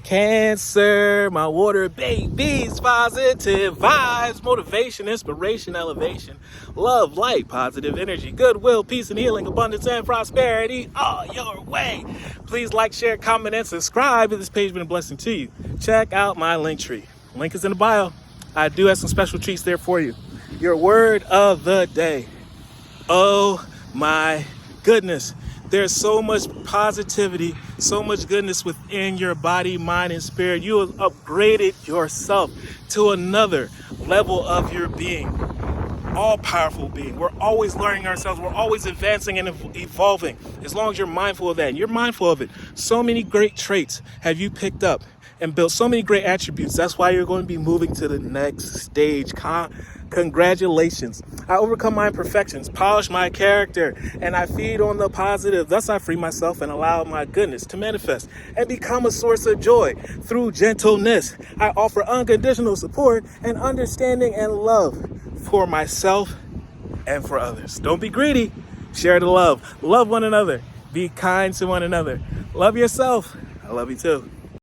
Cancer, my water babies, positive vibes, motivation, inspiration, elevation, love, light, positive energy, goodwill, peace and healing, abundance and prosperity all your way. Please like, share, comment, and subscribe if this page has been a blessing to you. Check out my LinkTree. Link is in the bio. I do have some special treats there for you. Your word of the day. Oh my goodness. There's so much positivity, so much goodness within your body, mind, and spirit. You have upgraded yourself to another level of your being. All-powerful being. We're always learning ourselves. We're always advancing and evolving. As long as you're mindful of that, and you're mindful of it. So many great traits have you picked up and built, so many great attributes. That's why you're going to be moving to the next stage. Congratulations. I overcome my imperfections, polish my character, and I feed on the positive. Thus I free myself and allow my goodness to manifest and become a source of joy through gentleness. I offer unconditional support and understanding and love for myself and for others. Don't be greedy. Share the love. Love one another. Be kind to one another. Love yourself. I love you too.